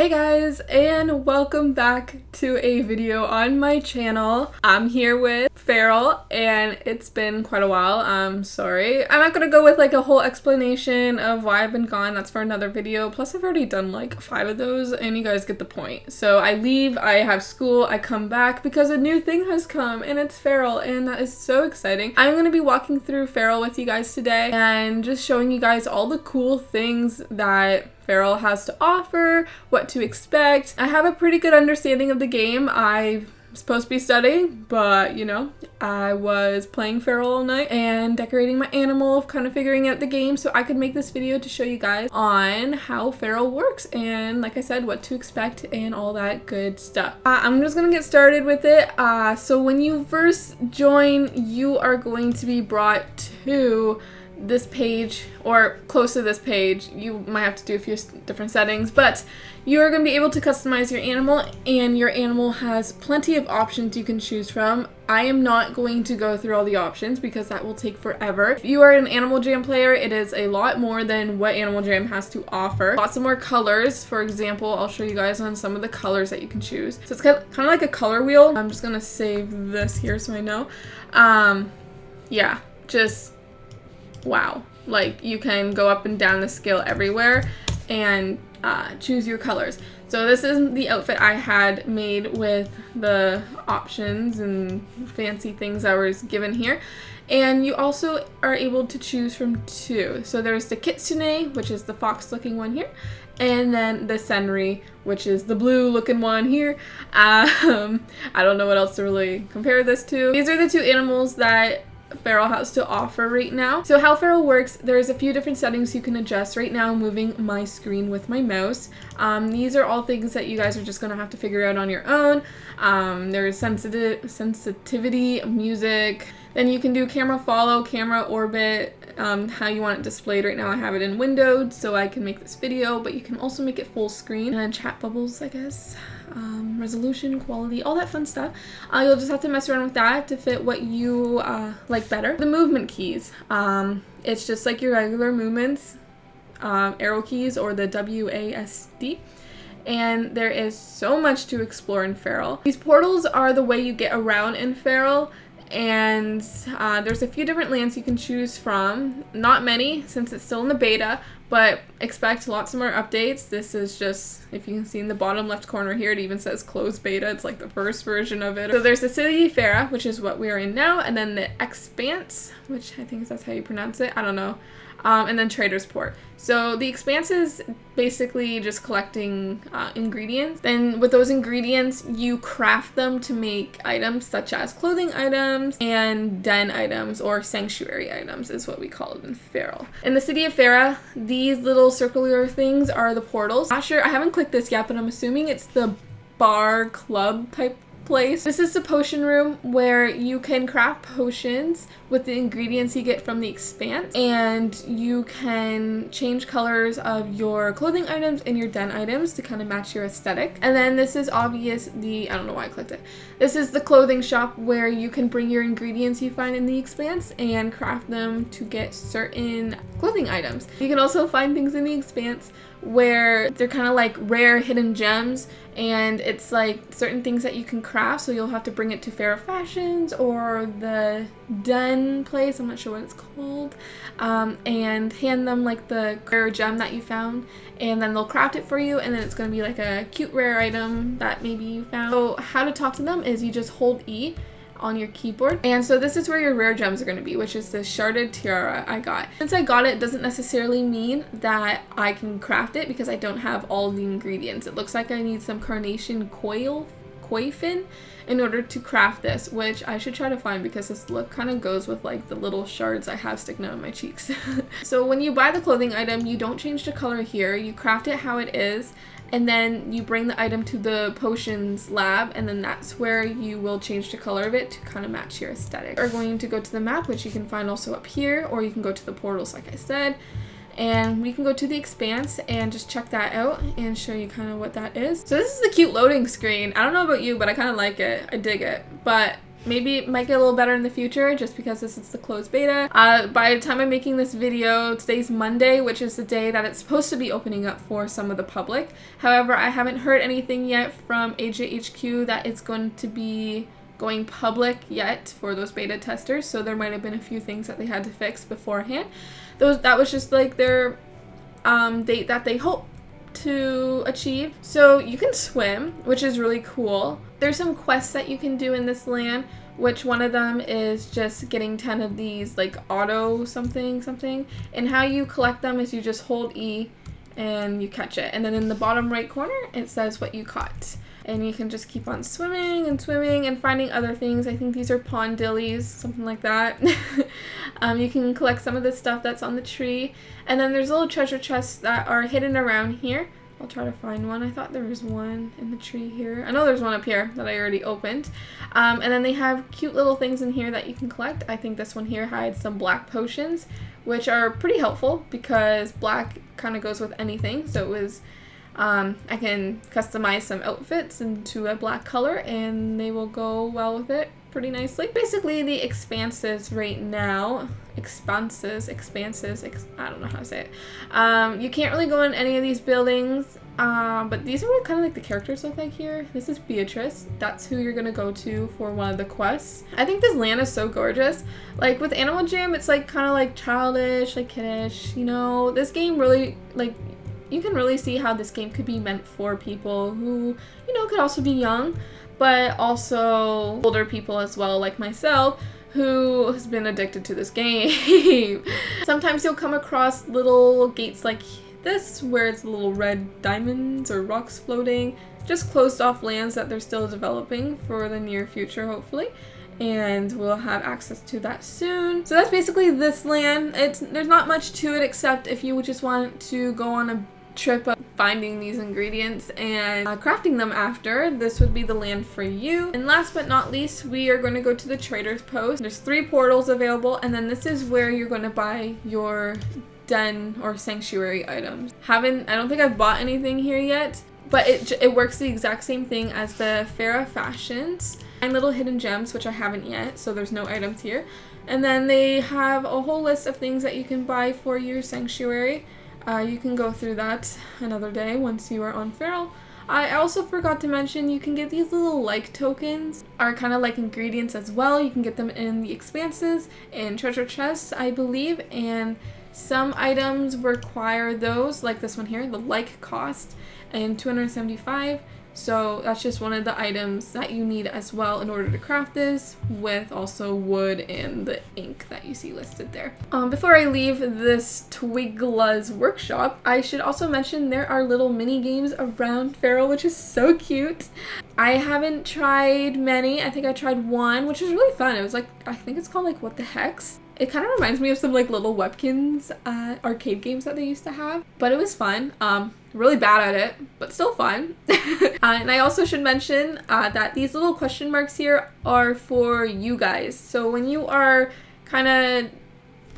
Hey guys, and welcome back to a video on my channel. I'm here with Fer.al, and it's been quite a while. I'm sorry. I'm not gonna go with like a whole explanation of why I've been gone. That's for another video. Plus I've already done like 5 of those and you guys get the point. So I leave, I have school, I come back because a new thing has come and it's Fer.al, and that is so exciting. I'm gonna be walking through Fer.al with you guys today and just showing you guys all the cool things that Fer.al has to offer, what to expect. I have a pretty good understanding of the game. I'm supposed to be studying, but you know, I was playing Fer.al all night and decorating my animal, kind of figuring out the game so I could make this video to show you guys on how Fer.al works and, like I said, what to expect and all that good stuff. I'm just gonna get started with it. So when you first join, you are going to be brought to this page, or close to this page. You might have to do a few different settings, but you are going to be able to customize your animal, and your animal has plenty of options you can choose from. I am not going to go through all the options because that will take forever. If you are an Animal Jam player, it is a lot more than what Animal Jam has to offer. Lots of more colors. For example, I'll show you guys on some of the colors that you can choose. So it's kind of like a color wheel. I'm just going to save this here so I know. Yeah, just wow. Like, you can go up and down the scale everywhere and choose your colors. So this is the outfit I had made with the options and fancy things I was given here. And you also are able to choose from 2. So there's the Kitsune, which is the fox looking one here, and then the Senri, which is the blue looking one here. I don't know what else to really compare this to. These are the 2 animals that Fer.al has to offer right now. So how Fer.al works, there's a few different settings you can adjust. Right now I'm moving my screen with my mouse. These are all things that you guys are just going to have to figure out on your own. There's sensitivity, music, then you can do camera follow, camera orbit, how you want it displayed. Right now I have it in windowed so I can make this video, but you can also make it full screen, and chat bubbles, I guess. Resolution, quality, all that fun stuff. You'll just have to mess around with that to fit what you like better. The movement keys, it's just like your regular movements, arrow keys or the WASD. And there is so much to explore in Fer.al. These portals are the way you get around in Fer.al. And there's a few different lands you can choose from. Not many, since it's still in the beta, but expect lots more updates. This is just, if you can see in the bottom left corner here, it even says closed beta. It's like the first version of it. So there's the City of Fer.al, which is what we are in now, and then the Expanse, which I think that's how you pronounce it. I don't know. And then Trader's Port. So the Expanse is basically just collecting ingredients. Then with those ingredients, you craft them to make items such as clothing items and den items, or sanctuary items is what we call it in Fer.al. In the City of Fer.al, these little circular things are the portals. Not sure, I haven't clicked this yet, but I'm assuming it's the bar club type place. This is the potion room where you can craft potions with the ingredients you get from the Expanse, and you can change colors of your clothing items and your den items to kind of match your aesthetic. And then this is I don't know why I clicked it. This is the clothing shop where you can bring your ingredients you find in the Expanse and craft them to get certain clothing items. You can also find things in the Expanse where they're kind of like rare hidden gems, and it's like certain things that you can craft, so you'll have to bring it to Fair Fashions or the den place, I'm not sure what it's called, and hand them like the rare gem that you found, and then they'll craft it for you, and then it's going to be like a cute rare item that maybe you found. So how to talk to them is you just hold E on your keyboard, and so this is where your rare gems are going to be, which is the sharded tiara I got. Since I got it, doesn't necessarily mean that I can craft it because I don't have all the ingredients. It looks like I need some carnation koi fin in order to craft this, which I should try to find because this look kind of goes with like the little shards I have sticking out of my cheeks. So when you buy the clothing item, you don't change the color here, you craft it how it is, and then you bring the item to the potions lab, and then that's where you will change the color of it to kind of match your aesthetic. We're going to go to the map, which you can find also up here, or you can go to the portals like I said, and we can go to the Expanse and just check that out and show you kind of what that is. So this is the cute loading screen. I don't know about you, but I kind of like it. I dig it. But Maybe it might get a little better in the future just because this is the closed beta. By the time I'm making this video, today's Monday, which is the day that it's supposed to be opening up for some of the public. However, I haven't heard anything yet from AJHQ that it's going to be going public yet for those beta testers, so there might have been a few things that they had to fix beforehand. That was just like their date that they hope to achieve. So you can swim, which is really cool. There's some quests that you can do in this land, which one of them is just getting 10 of these like auto something, and how you collect them is you just hold E and you catch it, and then in the bottom right corner it says what you caught, and you can just keep on swimming and swimming and finding other things. I think these are pond dillies, something like that. You can collect some of the stuff that's on the tree, and then there's little treasure chests that are hidden around here. I'll try to find one. I thought there was one in the tree here. I know there's one up here that I already opened. And then they have cute little things in here that you can collect. I think this one here hides some black potions, which are pretty helpful because black kind of goes with anything. So it was, I can customize some outfits into a black color and they will go well with it pretty nicely. Basically the expanses right now, expanses, I don't know how to say it. You can't really go in any of these buildings, but these are what kind of like the characters look like here. This is Beatrice. That's who you're gonna go to for one of the quests. I think this land is so gorgeous. Like with Animal Jam, it's like kind of like childish, like kiddish, you know. This game really, like, you can really see how this game could be meant for people who, you know, could also be young, but also older people as well, like myself, who has been addicted to this game. Sometimes you'll come across little gates like this, where it's little red diamonds or rocks floating, just closed off lands that they're still developing for the near future, hopefully. And we'll have access to that soon. So that's basically this land. There's not much to it except if you just want to go on a trip of finding these ingredients and crafting them after, this would be the land for you. And last but not least, we are going to go to the trader's post. There's 3 portals available, and then this is where you're going to buy your den or sanctuary items. I don't think I've bought anything here yet, but it works the exact same thing as the Fer.al fashions. 9 little hidden gems, which I haven't yet, so there's no items here. And then they have a whole list of things that you can buy for your sanctuary. You can go through that another day once you are on Fer.al. I also forgot to mention you can get these little like tokens, are kind of like ingredients as well. You can get them in the expanses and treasure chests, I believe, and some items require those, like this one here, the like cost, and 275. So that's just one of the items that you need as well in order to craft this, with also wood and the ink that you see listed there. Before I leave this Twigla's workshop, I should also mention there are little mini games around Fer.al, which is so cute. I haven't tried many. I think I tried one, which was really fun. It was like, I think it's called like What the Hex. It kind of reminds me of some like little Webkins arcade games that they used to have, but it was fun. Really bad at it, but still fun. And I also should mention that these little question marks here are for you guys. So when you are kind of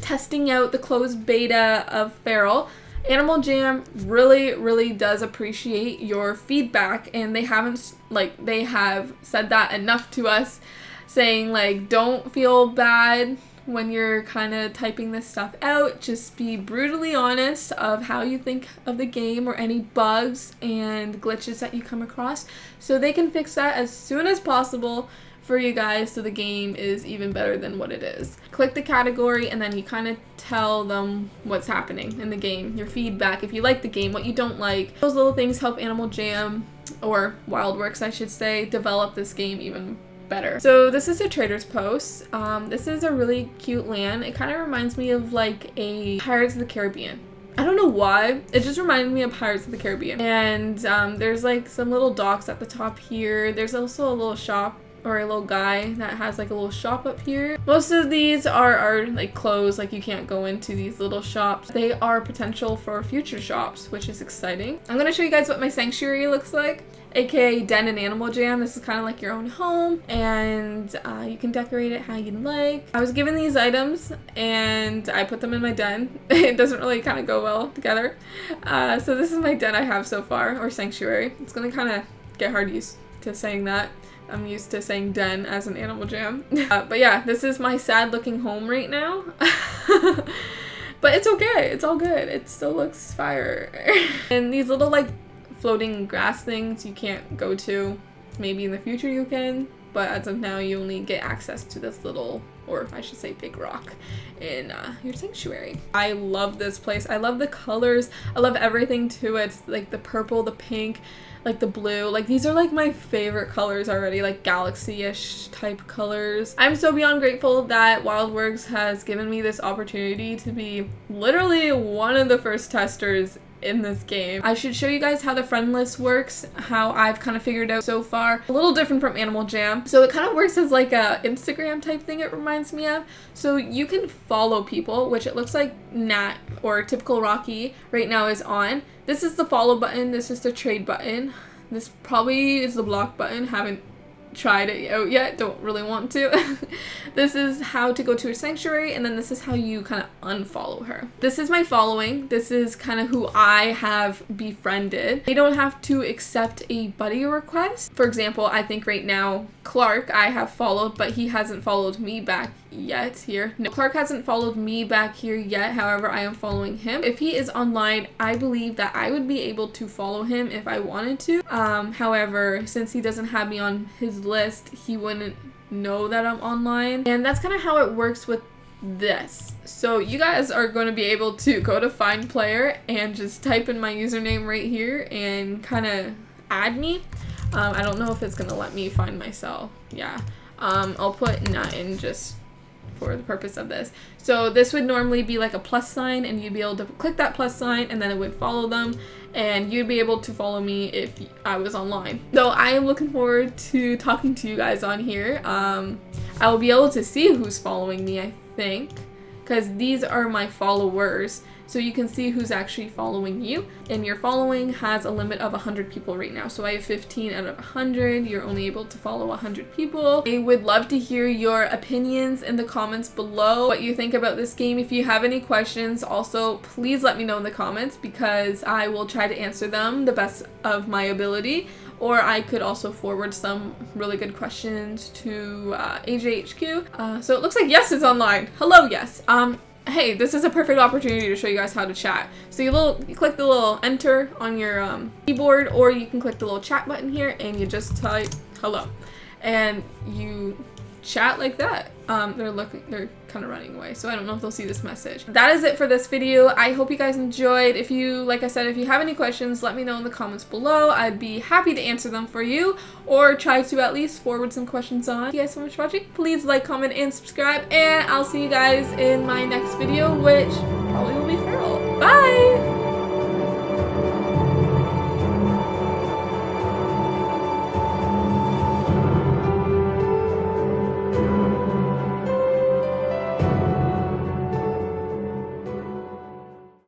testing out the closed beta of Fer.al, Animal Jam really does appreciate your feedback, and they have said that enough to us, saying like, don't feel bad when you're kind of typing this stuff out. Just be brutally honest of how you think of the game or any bugs and glitches that you come across, so they can fix that as soon as possible for you guys, so the game is even better than what it is. Click the category and then you kind of tell them what's happening in the game, your feedback, if you like the game, what you don't like. Those little things help Animal Jam, or Wildworks I should say, develop this game even better. So this is a trader's post. This is a really cute land. It kind of reminds me of like a Pirates of the Caribbean. I don't know why, it just reminded me of Pirates of the Caribbean. And there's like some little docks at the top here. There's also a little shop, or a little guy that has like a little shop up here. Most of these are like closed, like you can't go into these little shops. They are potential for future shops, which is exciting. I'm gonna show you guys what my sanctuary looks like, aka Den and Animal Jam. This is kind of like your own home, and you can decorate it how you'd like. I was given these items and I put them in my den. It doesn't really kind of go well together. So this is my den I have so far, or sanctuary. It's gonna kind of get hard to use to saying that. I'm used to saying den as an Animal Jam. But yeah, this is my sad looking home right now. But it's okay. It's all good. It still looks fire. And these little like floating grass things you can't go to. Maybe in the future you can. But as of now, you only get access to this little, or I should say big rock in your sanctuary. I love this place. I love the colors. I love everything to it. Like the purple, the pink, like the blue. Like these are like my favorite colors already, like galaxy-ish type colors. I'm so beyond grateful that WildWorks has given me this opportunity to be literally one of the first testers in this game. I should show you guys how the Friendless works, how I've kind of figured out so far. A little different from Animal Jam. So it kind of works as like a Instagram type thing, it reminds me of. So you can follow people, which it looks like Nat or Typical Rocky right now is on. This is the follow button. This is the trade button. This probably is the block button. Haven't tried it out yet, don't really want to. This is how to go to her sanctuary, and then this is how you kind of unfollow her. This is my following. This is kind of who I have befriended. They don't have to accept a buddy request. For example, I think right now Clark I have followed, but he hasn't followed me back yet here. No, Clark hasn't followed me back here yet. However, I am following him. If he is online, I believe that I would be able to follow him if I wanted to. However, since he doesn't have me on his list, he wouldn't know that I'm online. And that's kind of how it works with this. So you guys are going to be able to go to find player and just type in my username right here and kind of add me. I don't know if it's going to let me find myself. Yeah. I'll put not in just for the purpose of this. So this would normally be like a plus sign, and you'd be able to click that plus sign and then it would follow them, and you'd be able to follow me if I was online. So I am looking forward to talking to you guys on here. I will be able to see who's following me, I think, because these are my followers. So you can see who's actually following you, and your following has a limit of 100 people right now. So I have 15 out of 100. You're only able to follow 100 people. I would love to hear your opinions in the comments below, what you think about this game. If you have any questions, also please let me know in the comments, because I will try to answer them the best of my ability. Or I could also forward some really good questions to AJHQ. So it looks like Yes is online. Hello, Yes. Hey, this is a perfect opportunity to show you guys how to chat. So you click the little enter on your keyboard, or you can click the little chat button here and you just type hello. And you chat like that. They're kind of running away, so I don't know if they'll see this message. That is it for this video. I hope you guys enjoyed. If you, like I said, if you have any questions, let me know in the comments below. I'd be happy to answer them for you, or try to at least forward some questions on. Thank you guys so much for watching. Please like, comment, and subscribe, and I'll see you guys in my next video, which probably will be Fer.al. Bye!